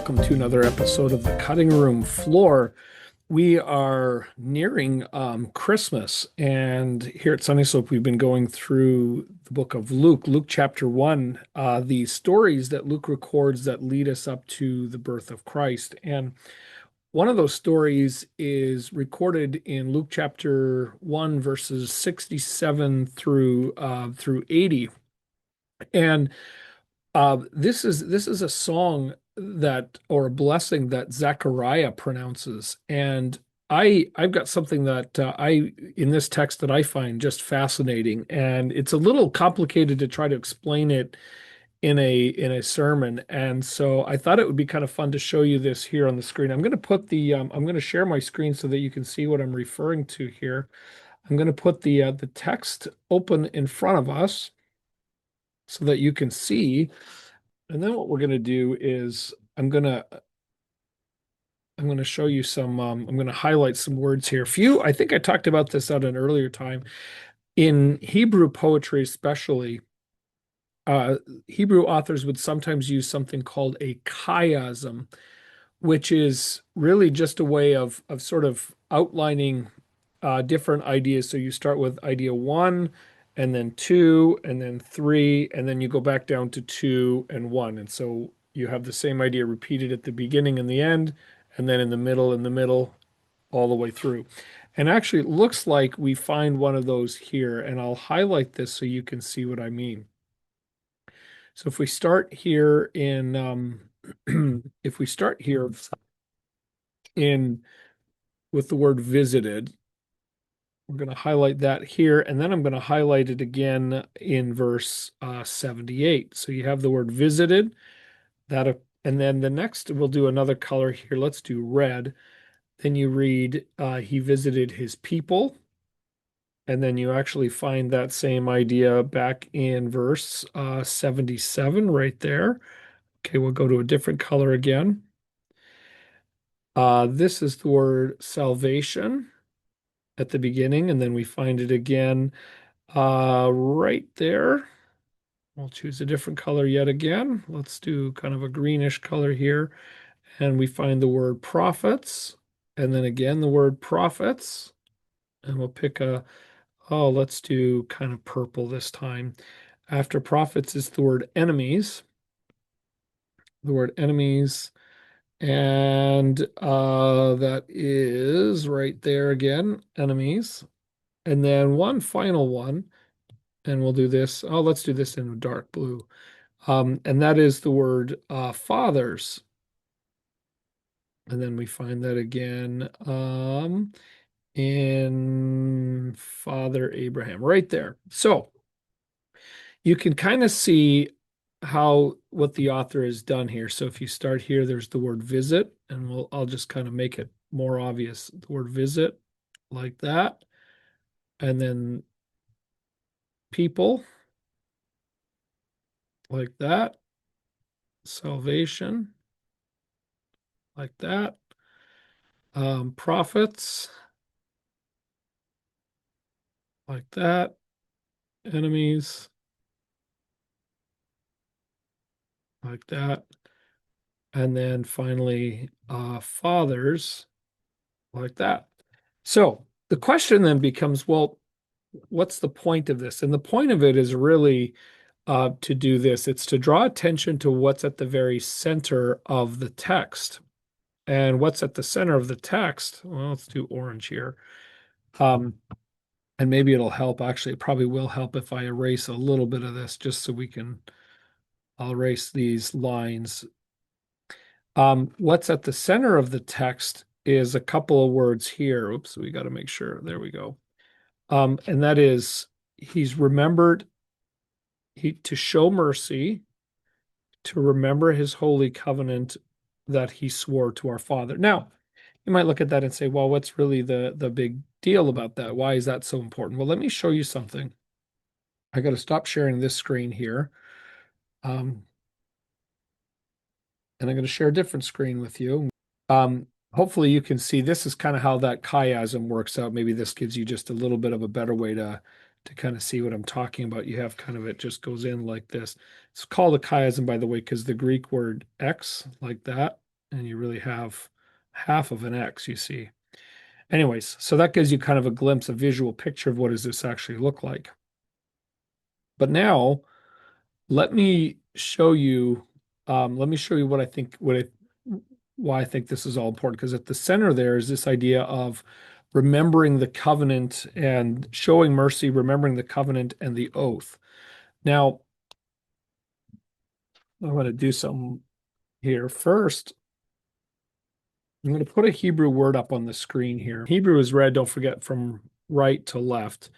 welcome to another episode of the Cutting Room Floor. We are nearing Christmas, and here at Sunny Slope, we've been going through the book of Luke, Luke chapter 1, the stories that Luke records that lead us up to the birth of Christ. And one of those stories is recorded in Luke chapter 1, verses 67 through 80. And this is a song that or a blessing that Zechariah pronounces, and I've got something that I in this text that I find just fascinating, and it's a little complicated to try to explain it in a sermon, and so I thought it would be kind of fun to show you this here on the screen. I'm going to put the I'm going to share my screen so that you can see what I'm referring to here. I'm going to put the text open in front of us so that you can see. And then what we're going to do is I'm going to show you some I'm going to highlight some words here. I think I talked about this at an earlier time. In Hebrew poetry especially, uh, Hebrew authors would sometimes use something called a chiasm, which is really just a way of sort of outlining different ideas. So you start with idea one, and then two, and then three, and then you go back down to two and one. And so you have the same idea repeated at the beginning and the end, and then in the middle, all the way through. And actually, it looks like we find one of those here, and I'll highlight this so you can see what I mean. So if we start here if we start here in with the word visited, we're going to highlight that here, and then I'm going to highlight it again in verse 78. So you have the word visited, and then the next we'll do another color here. Let's do red. Then you read, he visited his people, and then you actually find that same idea back in verse 77 right there. Okay, we'll go to a different color again. This is the word salvation at the beginning, and then we find it again right there. We'll choose a different color yet again. Let's do kind of a greenish color here. And we find the word prophets, and then again the word prophets. And we'll pick let's do kind of purple this time. After prophets is the word enemies. The word enemies. And that is right there again, enemies. And then one final one, and we'll do this. Oh, let's do this in dark blue. And that is the word fathers. And then we find that again in Father Abraham, right there. So you can kind of see how what the author has done here. So if you start here, there's the word visit, and I'll just kind of make it more obvious. The word visit, like that. And then people, like that. Salvation, like that. Prophets, like that. Enemies, like that. And then finally, fathers, like that. So the question then becomes, well, what's the point of this? And the point of it is really to do this. It's to draw attention to what's at the very center of the text. And what's at the center of the text? Well, let's do orange here. Um, and maybe it'll help. Actually, it probably will help if I erase a little bit of this just so I'll erase these lines. What's at the center of the text is a couple of words here. Oops, we got to make sure. There we go. And that is, he's remembered to show mercy, to remember his holy covenant that he swore to our father. Now, you might look at that and say, well, what's really the big deal about that? Why is that so important? Well, let me show you something. I got to stop sharing this screen here. And I'm going to share a different screen with you. Hopefully you can see this is kind of how that chiasm works out. Maybe this gives you just a little bit of a better way to kind of see what I'm talking about. You have kind of it just goes in like this. It's called a chiasm, by the way, because the Greek word X, like that, and you really have half of an X, you see. Anyways, so that gives you kind of a glimpse, a visual picture of what does this actually look like. But now let me show you, let me show you what I think, why I think this is all important. Because at the center there is this idea of remembering the covenant and showing mercy, remembering the covenant and the oath. Now, I want to do something here. First, I'm going to put a Hebrew word up on the screen here. Hebrew is read, don't forget, from right to left.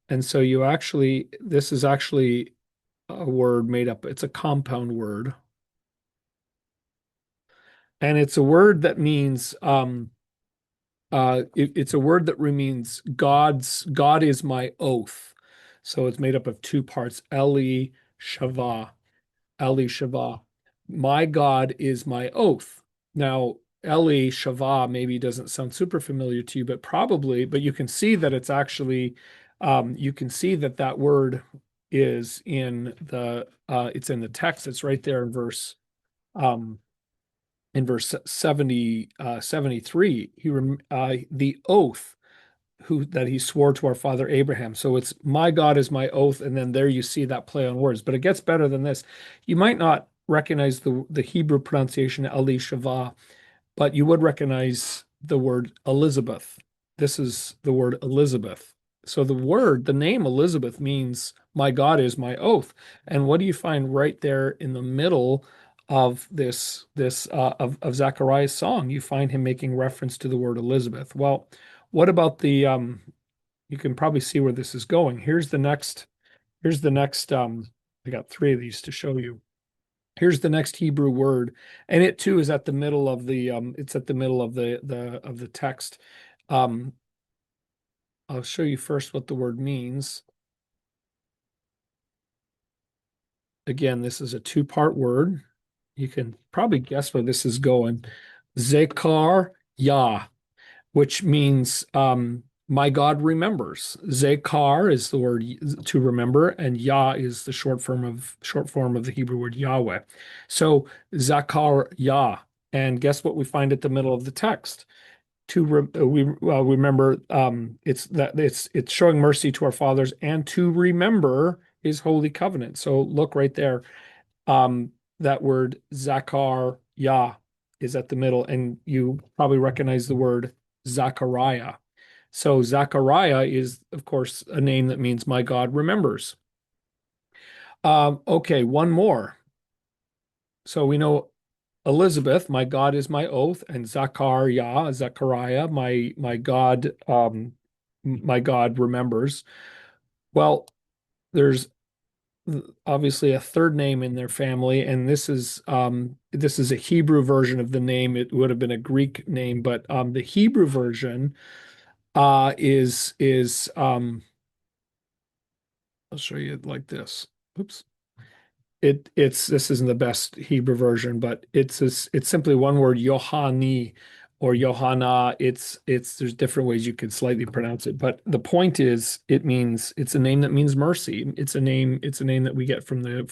And so you actually, this is actually a word made up, it's a compound word. And it's a word that means it's a word that means God is my oath. So it's made up of two parts, Eli Shavah. Eli Shavah. My God is my oath. Now, Eli Shavah maybe doesn't sound super familiar to you, but probably, but you can see that it's actually, you can see that that word is in it's in the text. It's right there um, in verse 70, 73. The oath who that he swore to our father Abraham. So it's my God is my oath, and then there you see that play on words. But it gets better than this. You might not recognize the Hebrew pronunciation Ali Shava, but you would recognize the word Elizabeth. This is the word Elizabeth. So the name Elizabeth means my God is my oath. And what do you find right there in the middle of of Zechariah's song? You find him making reference to the word Elizabeth. Well, what about you can probably see where this is going. Here's the next I got three of these to show you. Here's the next Hebrew word, and it too is at the middle of it's at the middle of the text. Um, I'll show you first what the word means. Again, this is a two-part word. You can probably guess where this is going. Zechariah, which means my God remembers. Zechar is the word to remember, and Yah is the short form of the Hebrew word Yahweh. So Zechariah, and guess what we find at the middle of the text? We remember it's showing mercy to our fathers and to remember His holy covenant. So look right there. That word Zakar Yah is at the middle, and you probably recognize the word Zechariah. So Zechariah is, of course, a name that means my God remembers. Okay, one more. So we know Elizabeth, my God is my oath, and Zechariah, my God remembers. Well, there's obviously a third name in their family, and this is a Hebrew version of the name. It would have been a Greek name, but the Hebrew version is I'll show you it like this. Oops. It's this isn't the best Hebrew version, but it's simply one word, Yohani or Johanna. It's there's different ways you could slightly pronounce it, but the point is it's a name that means mercy. It's a name that we get from the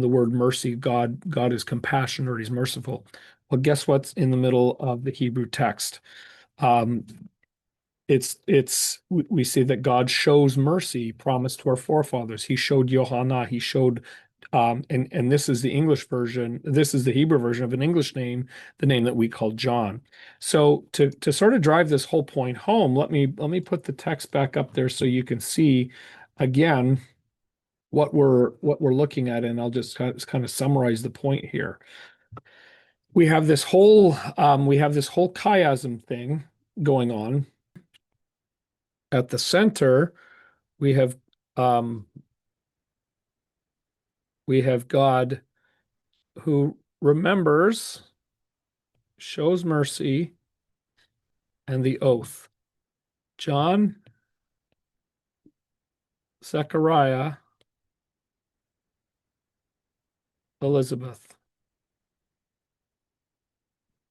word mercy. God is compassionate or he's merciful. Well, guess what's in the middle of the Hebrew text? Um, we see that God shows mercy promised to our forefathers. He showed Yohana, he showed and this is the English version, this is the Hebrew version of an English name, the name that we call John. So to sort of drive this whole point home, let me put the text back up there so you can see again what we're looking at, and I'll just kind of summarize the point here. We have this whole chiasm thing going on. At the center, we have um, we have God who remembers, shows mercy, and the oath. John, Zechariah, Elizabeth.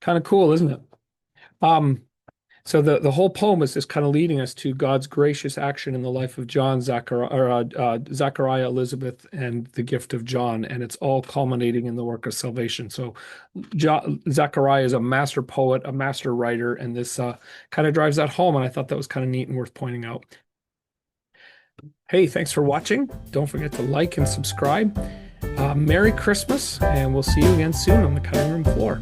Kind of cool, isn't it? Um, So the whole poem is just kind of leading us to God's gracious action in the life of John, Zechariah, Elizabeth, and the gift of John, and it's all culminating in the work of salvation. So Zechariah is a master poet, a master writer, and this kind of drives that home. And I thought that was kind of neat and worth pointing out. Hey, thanks for watching. Don't forget to like and subscribe. Merry Christmas, and we'll see you again soon on the cutting room floor.